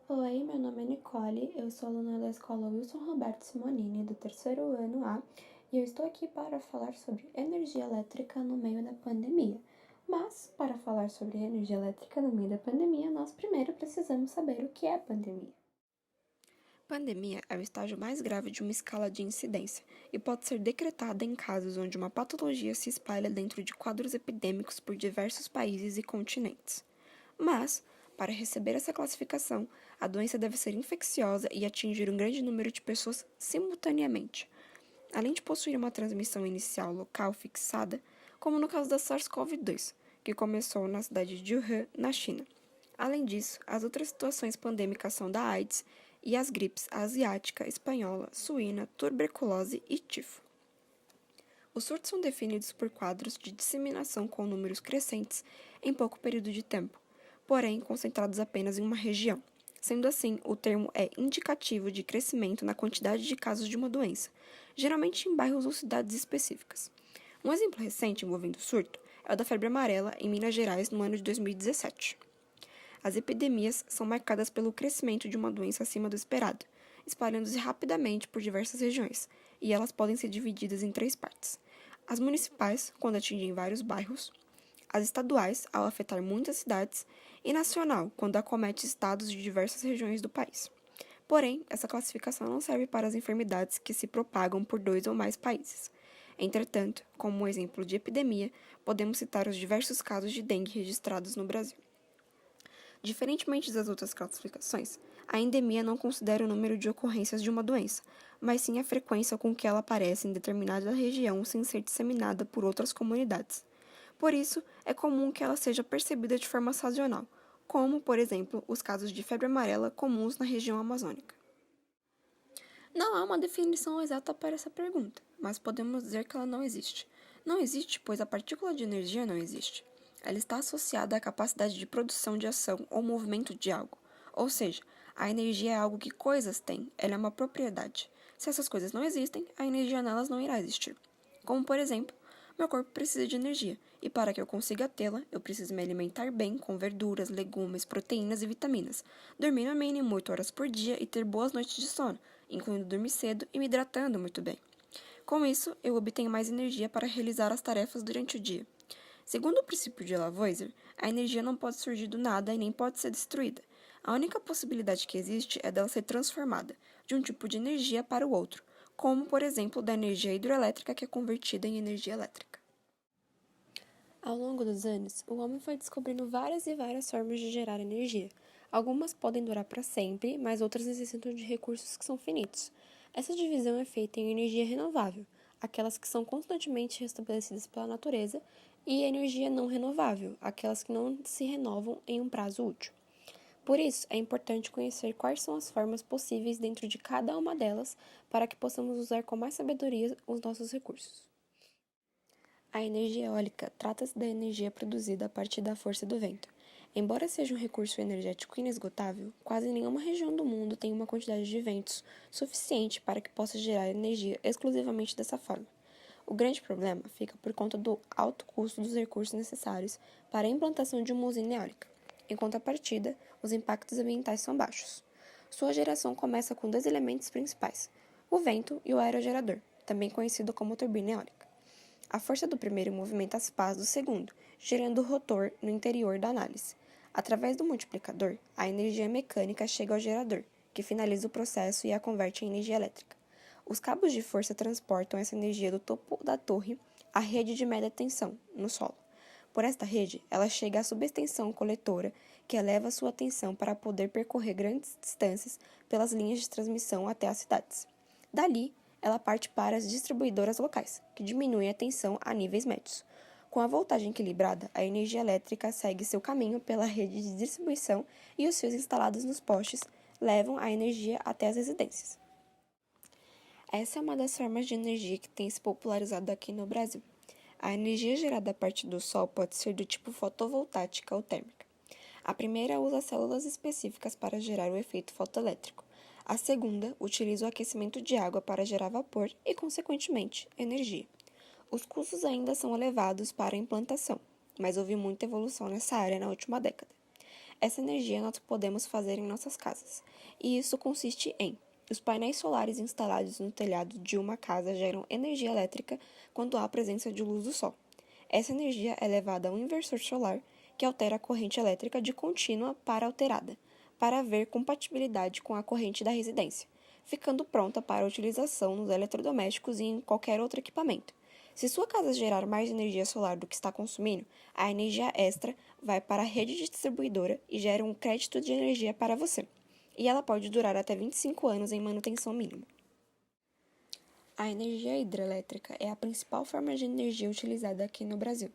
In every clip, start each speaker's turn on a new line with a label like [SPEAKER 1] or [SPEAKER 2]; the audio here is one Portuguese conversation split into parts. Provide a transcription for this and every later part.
[SPEAKER 1] Oi, meu nome é Nicole, eu sou aluna da Escola Wilson Roberto Simonini, do terceiro ano A, e eu estou aqui para falar sobre energia elétrica no meio da pandemia. Mas, para falar sobre energia elétrica no meio da pandemia, nós primeiro precisamos saber o que é pandemia.
[SPEAKER 2] Pandemia é o estágio mais grave de uma escala de incidência e pode ser decretada em casos onde uma patologia se espalha dentro de quadros epidêmicos por diversos países e continentes. Mas, para receber essa classificação, a doença deve ser infecciosa e atingir um grande número de pessoas simultaneamente, além de possuir uma transmissão inicial local fixada, como no caso da SARS-CoV-2, que começou na cidade de Wuhan, na China. Além disso, as outras situações pandêmicas são da AIDS e as gripes asiática, espanhola, suína, tuberculose e tifo. Os surtos são definidos por quadros de disseminação com números crescentes em pouco período de tempo, porém concentrados apenas em uma região. Sendo assim, o termo é indicativo de crescimento na quantidade de casos de uma doença, geralmente em bairros ou cidades específicas. Um exemplo recente envolvendo surto é o da febre amarela em Minas Gerais no ano de 2017. As epidemias são marcadas pelo crescimento de uma doença acima do esperado, espalhando-se rapidamente por diversas regiões, e elas podem ser divididas em três partes: as municipais, quando atingem vários bairros; as estaduais, ao afetar muitas cidades; e nacional, quando acomete estados de diversas regiões do país. Porém, essa classificação não serve para as enfermidades que se propagam por dois ou mais países. Entretanto, como um exemplo de epidemia, podemos citar os diversos casos de dengue registrados no Brasil. Diferentemente das outras classificações, a endemia não considera o número de ocorrências de uma doença, mas sim a frequência com que ela aparece em determinada região sem ser disseminada por outras comunidades. Por isso, é comum que ela seja percebida de forma sazonal, como, por exemplo, os casos de febre amarela comuns na região amazônica. Não há uma definição exata para essa pergunta, mas podemos dizer que ela não existe. Não existe, pois a partícula de energia não existe. Ela está associada à capacidade de produção de ação ou movimento de algo. Ou seja, a energia é algo que coisas têm, ela é uma propriedade. Se essas coisas não existem, a energia nelas não irá existir. Como, por exemplo, meu corpo precisa de energia, e para que eu consiga tê-la, eu preciso me alimentar bem com verduras, legumes, proteínas e vitaminas, dormir no mínimo 8 horas por dia e ter boas noites de sono, incluindo dormir cedo e me hidratando muito bem. Com isso, eu obtenho mais energia para realizar as tarefas durante o dia. Segundo o princípio de Lavoisier, a energia não pode surgir do nada e nem pode ser destruída. A única possibilidade que existe é dela ser transformada, de um tipo de energia para o outro, como, por exemplo, da energia hidroelétrica que é convertida em energia elétrica.
[SPEAKER 1] Ao longo dos anos, o homem foi descobrindo várias e várias formas de gerar energia. Algumas podem durar para sempre, mas outras necessitam de recursos que são finitos. Essa divisão é feita em energia renovável, aquelas que são constantemente restabelecidas pela natureza, e energia não renovável, aquelas que não se renovam em um prazo útil. Por isso, é importante conhecer quais são as formas possíveis dentro de cada uma delas para que possamos usar com mais sabedoria os nossos recursos. A energia eólica trata-se da energia produzida a partir da força do vento. Embora seja um recurso energético inesgotável, quase nenhuma região do mundo tem uma quantidade de ventos suficiente para que possa gerar energia exclusivamente dessa forma. O grande problema fica por conta do alto custo dos recursos necessários para a implantação de uma usina eólica. Em contrapartida, os impactos ambientais são baixos. Sua geração começa com dois elementos principais: o vento e o aerogerador, também conhecido como turbina eólica. A força do primeiro movimenta as pás do segundo, gerando o rotor no interior da análise. Através do multiplicador, a energia mecânica chega ao gerador, que finaliza o processo e a converte em energia elétrica. Os cabos de força transportam essa energia do topo da torre à rede de média tensão, no solo. Por esta rede, ela chega à subextensão coletora, que eleva sua tensão para poder percorrer grandes distâncias pelas linhas de transmissão até as cidades. Dali, ela parte para as distribuidoras locais, que diminuem a tensão a níveis médios. Com a voltagem equilibrada, a energia elétrica segue seu caminho pela rede de distribuição e os fios instalados nos postes levam a energia até as residências. Essa é uma das formas de energia que tem se popularizado aqui no Brasil. A energia gerada a partir do sol pode ser do tipo fotovoltaica ou térmica. A primeira usa células específicas para gerar o efeito fotoelétrico. A segunda utiliza o aquecimento de água para gerar vapor e, consequentemente, energia. Os custos ainda são elevados para a implantação, mas houve muita evolução nessa área na última década.
[SPEAKER 2] Essa energia nós podemos fazer em nossas casas, e isso consiste em: os painéis solares instalados no telhado de uma casa geram energia elétrica quando há presença de luz do sol. Essa energia é levada a um inversor solar, que altera a corrente elétrica de contínua para alterada, para haver compatibilidade com a corrente da residência, ficando pronta para utilização nos eletrodomésticos e em qualquer outro equipamento. Se sua casa gerar mais energia solar do que está consumindo, a energia extra vai para a rede distribuidora e gera um crédito de energia para você. E ela pode durar até 25 anos em manutenção mínima. A energia hidrelétrica é a principal forma de energia utilizada aqui no Brasil.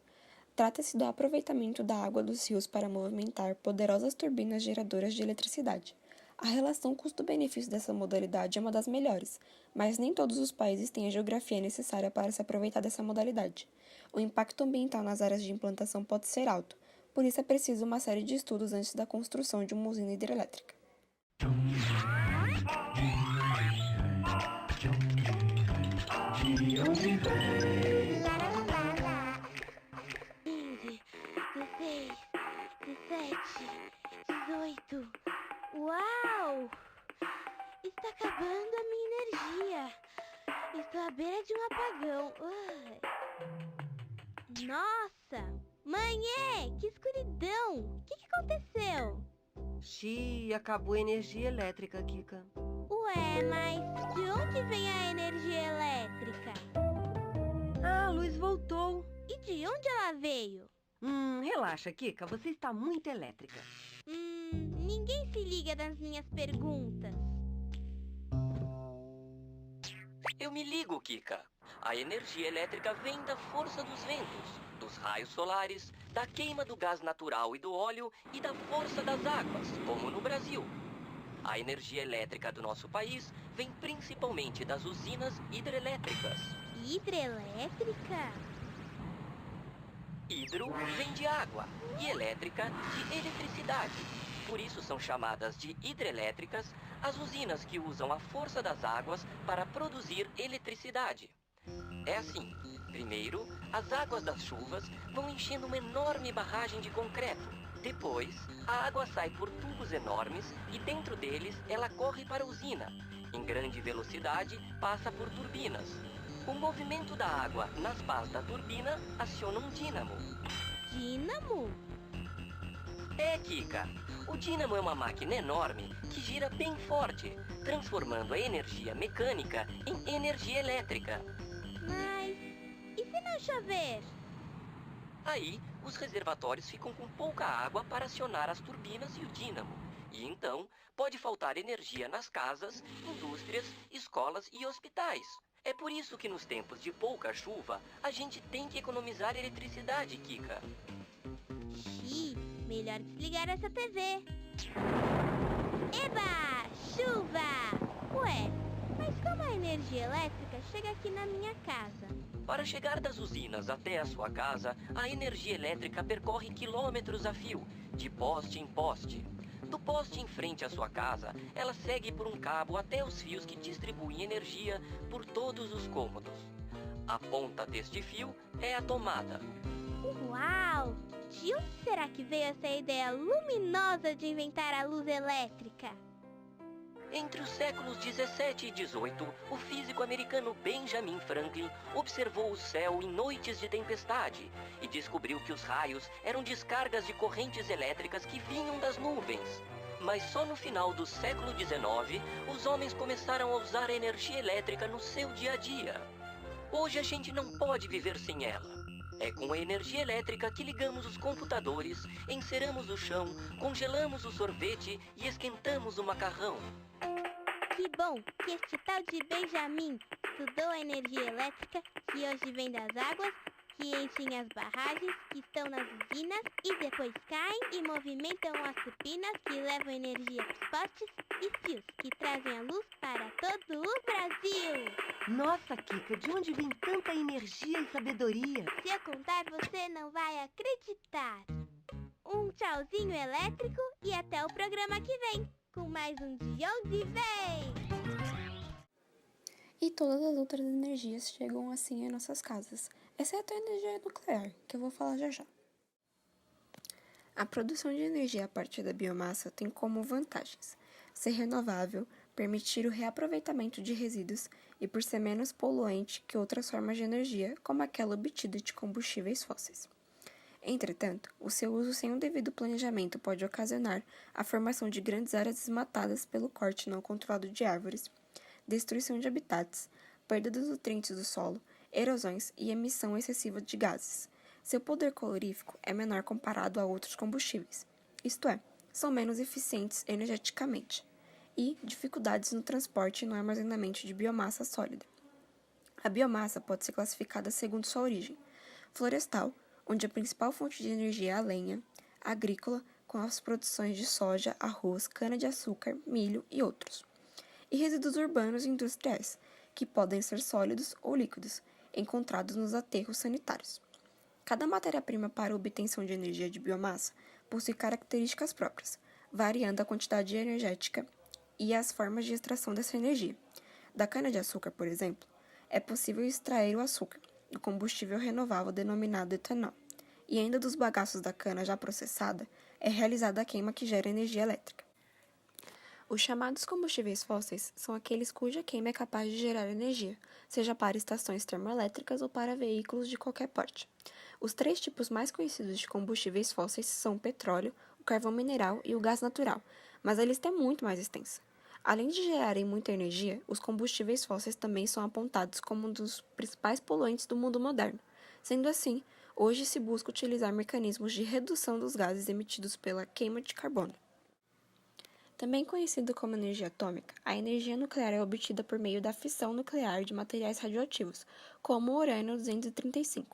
[SPEAKER 2] Trata-se do aproveitamento da água dos rios para movimentar poderosas turbinas geradoras de eletricidade. A relação custo-benefício dessa modalidade é uma das melhores, mas nem todos os países têm a geografia necessária para se aproveitar dessa modalidade. O impacto ambiental nas áreas de implantação pode ser alto, por isso é preciso uma série de estudos antes da construção de uma usina hidrelétrica.
[SPEAKER 3] Uau! Está acabando a minha energia. Estou à beira de um apagão. Nossa! Mãe, que escuridão! O que aconteceu?
[SPEAKER 4] Xiii, acabou a energia elétrica, Kika.
[SPEAKER 3] Ué, mas de onde vem a energia elétrica?
[SPEAKER 4] Ah, a luz voltou.
[SPEAKER 3] E de onde ela veio?
[SPEAKER 4] Relaxa, Kika, você está muito elétrica.
[SPEAKER 3] Ninguém se liga das minhas perguntas.
[SPEAKER 5] Eu me ligo, Kika. A energia elétrica vem da força dos ventos, dos raios solares, da queima do gás natural e do óleo e da força das águas, como no Brasil. A energia elétrica do nosso país vem principalmente das usinas hidrelétricas.
[SPEAKER 3] Hidrelétrica?
[SPEAKER 5] Hidro vem de água e elétrica de eletricidade. Por isso são chamadas de hidrelétricas as usinas que usam a força das águas para produzir eletricidade. É assim: primeiro, as águas das chuvas vão enchendo uma enorme barragem de concreto. Depois, a água sai por tubos enormes e dentro deles ela corre para a usina. Em grande velocidade, passa por turbinas. O movimento da água nas pás da turbina aciona um dínamo.
[SPEAKER 3] Dínamo?
[SPEAKER 5] É, Kika. O dínamo é uma máquina enorme que gira bem forte, transformando a energia mecânica em energia elétrica.
[SPEAKER 3] Mas e se não chover?
[SPEAKER 5] Aí, os reservatórios ficam com pouca água para acionar as turbinas e o dínamo. E então, pode faltar energia nas casas, indústrias, escolas e hospitais. É por isso que nos tempos de pouca chuva, a gente tem que economizar eletricidade, Kika.
[SPEAKER 3] Melhor desligar essa TV. Eba! Chuva! Ué, mas como a energia elétrica chega aqui na minha casa?
[SPEAKER 5] Para chegar das usinas até a sua casa, a energia elétrica percorre quilômetros a fio, de poste em poste. Do poste em frente à sua casa, ela segue por um cabo até os fios que distribuem energia por todos os cômodos. A ponta deste fio é a tomada.
[SPEAKER 3] Uau! De onde será que veio essa ideia luminosa de inventar a luz elétrica?
[SPEAKER 5] Entre os séculos 17 e 18, o físico americano Benjamin Franklin observou o céu em noites de tempestade e descobriu que os raios eram descargas de correntes elétricas que vinham das nuvens. Mas só no final do século 19, os homens começaram a usar a energia elétrica no seu dia a dia. Hoje a gente não pode viver sem ela. É com a energia elétrica que ligamos os computadores, enceramos o chão, congelamos o sorvete e esquentamos o macarrão.
[SPEAKER 3] Que bom que este tal de Benjamin estudou a energia elétrica que hoje vem das águas, que enchem as barragens que estão nas usinas e depois caem e movimentam as turbinas que levam energia para os postes e fios que trazem a luz para todo o Brasil.
[SPEAKER 4] Nossa, Kika, de onde vem tanta energia e sabedoria?
[SPEAKER 3] Se eu contar, você não vai acreditar. Um tchauzinho elétrico e até o programa que vem, com mais um De Onde Vem!
[SPEAKER 2] E todas as outras energias chegam assim em nossas casas, exceto a energia nuclear, que eu vou falar já já. A produção de energia a partir da biomassa tem como vantagens ser renovável, permitir o reaproveitamento de resíduos e por ser menos poluente que outras formas de energia, como aquela obtida de combustíveis fósseis. Entretanto, o seu uso sem um devido planejamento pode ocasionar a formação de grandes áreas desmatadas pelo corte não controlado de árvores, destruição de habitats, perda dos nutrientes do solo, erosões e emissão excessiva de gases. Seu poder calorífico é menor comparado a outros combustíveis, isto é, são menos eficientes energeticamente, e dificuldades no transporte e no armazenamento de biomassa sólida. A biomassa pode ser classificada segundo sua origem: florestal, onde a principal fonte de energia é a lenha; agrícola, com as produções de soja, arroz, cana-de-açúcar, milho e outros; e resíduos urbanos e industriais, que podem ser sólidos ou líquidos, encontrados nos aterros sanitários. Cada matéria-prima para a obtenção de energia de biomassa possui características próprias, variando a quantidade energética e as formas de extração dessa energia. Da cana-de-açúcar, por exemplo, é possível extrair o açúcar, do combustível renovável denominado etanol, e ainda dos bagaços da cana já processada é realizada a queima que gera energia elétrica. Os chamados combustíveis fósseis são aqueles cuja queima é capaz de gerar energia, seja para estações termoelétricas ou para veículos de qualquer porte. Os 3 tipos mais conhecidos de combustíveis fósseis são o petróleo, o carvão mineral e o gás natural, mas a lista é muito mais extensa. Além de gerarem muita energia, os combustíveis fósseis também são apontados como um dos principais poluentes do mundo moderno. Sendo assim, hoje se busca utilizar mecanismos de redução dos gases emitidos pela queima de carbono. Também conhecido como energia atômica, a energia nuclear é obtida por meio da fissão nuclear de materiais radioativos, como o urânio-235.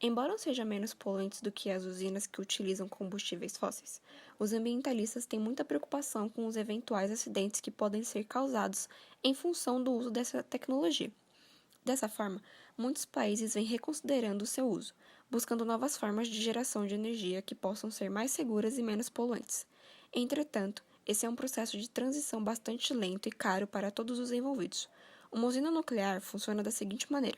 [SPEAKER 2] Embora sejam menos poluentes do que as usinas que utilizam combustíveis fósseis, os ambientalistas têm muita preocupação com os eventuais acidentes que podem ser causados em função do uso dessa tecnologia. Dessa forma, muitos países vêm reconsiderando o seu uso, buscando novas formas de geração de energia que possam ser mais seguras e menos poluentes. Entretanto, esse é um processo de transição bastante lento e caro para todos os envolvidos. Uma usina nuclear funciona da seguinte maneira: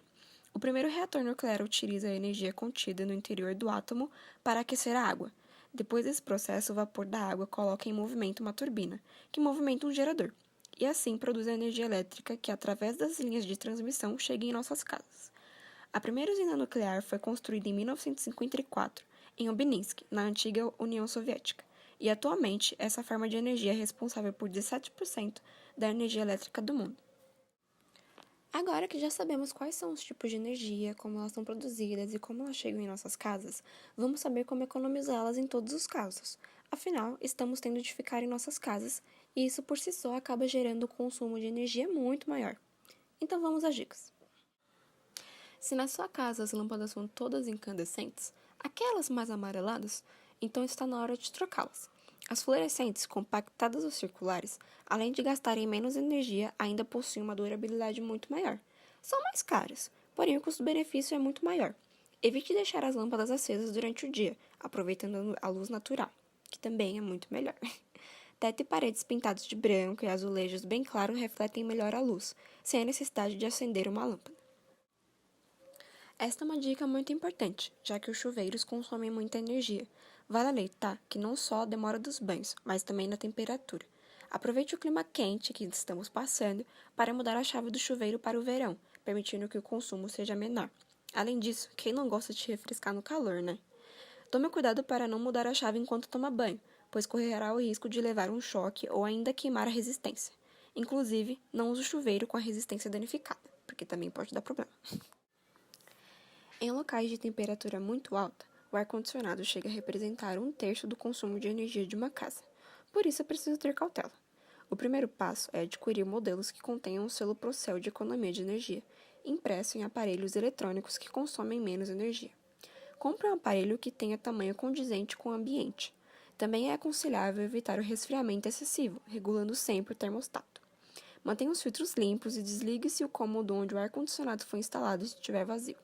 [SPEAKER 2] o primeiro reator nuclear utiliza a energia contida no interior do átomo para aquecer a água. Depois desse processo, o vapor da água coloca em movimento uma turbina, que movimenta um gerador, e assim produz a energia elétrica que, através das linhas de transmissão, chega em nossas casas. A primeira usina nuclear foi construída em 1954, em Obninsk, na antiga União Soviética, e atualmente essa forma de energia é responsável por 17% da energia elétrica do mundo. Agora que já sabemos quais são os tipos de energia, como elas são produzidas e como elas chegam em nossas casas, vamos saber como economizá-las em todos os casos. Afinal, estamos tendo de ficar em nossas casas e isso por si só acaba gerando um consumo de energia muito maior. Então vamos às dicas. Se na sua casa as lâmpadas são todas incandescentes, aquelas mais amareladas, então está na hora de trocá-las. As fluorescentes, compactadas ou circulares, além de gastarem menos energia, ainda possuem uma durabilidade muito maior. São mais caras, porém o custo-benefício é muito maior. Evite deixar as lâmpadas acesas durante o dia, aproveitando a luz natural, que também é muito melhor. Teto e paredes pintados de branco e azulejos bem claros refletem melhor a luz, sem a necessidade de acender uma lâmpada. Esta é uma dica muito importante, já que os chuveiros consomem muita energia. Vale alertar que não só a demora dos banhos, mas também na temperatura. Aproveite o clima quente que estamos passando para mudar a chave do chuveiro para o verão, permitindo que o consumo seja menor. Além disso, quem não gosta de refrescar no calor, né? Tome cuidado para não mudar a chave enquanto toma banho, pois correrá o risco de levar um choque ou ainda queimar a resistência. Inclusive, não use o chuveiro com a resistência danificada, porque também pode dar problema. Em locais de temperatura muito alta, o ar-condicionado chega a representar 1/3 do consumo de energia de uma casa. Por isso é preciso ter cautela. O primeiro passo é adquirir modelos que contenham o selo Procel de economia de energia, impresso em aparelhos eletrônicos que consomem menos energia. Compre um aparelho que tenha tamanho condizente com o ambiente. Também é aconselhável evitar o resfriamento excessivo, regulando sempre o termostato. Mantenha os filtros limpos e desligue se o cômodo onde o ar-condicionado foi instalado estiver vazio.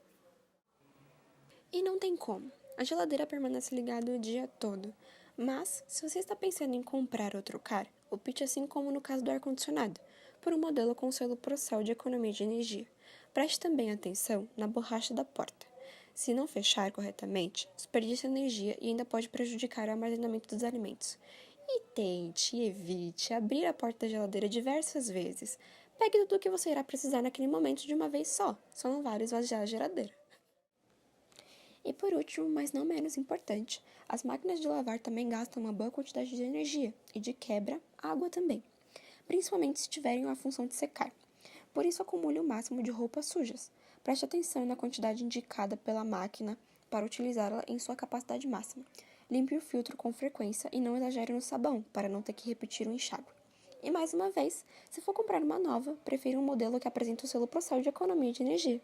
[SPEAKER 2] E não tem como. A geladeira permanece ligada o dia todo. Mas, se você está pensando em comprar ou trocar, opte assim como no caso do ar-condicionado, por um modelo com selo Procel de economia de energia. Preste também atenção na borracha da porta.
[SPEAKER 1] Se não fechar corretamente, desperdiça energia e ainda pode prejudicar o armazenamento dos alimentos. E tente e evite abrir a porta da geladeira diversas vezes. Pegue tudo o que você irá precisar naquele momento de uma vez só não vale esvaziar a geladeira. E por último, mas não menos importante, as máquinas de lavar também gastam uma boa quantidade de energia e, de quebra, água também, principalmente se tiverem a função de secar. Por isso, acumule o máximo de roupas sujas. Preste atenção na quantidade indicada pela máquina para utilizá-la em sua capacidade máxima. Limpe o filtro com frequência e não exagere no sabão, para não ter que repetir o enxágue. E mais uma vez, se for comprar uma nova, prefira um modelo que apresente o selo Procel de economia de energia.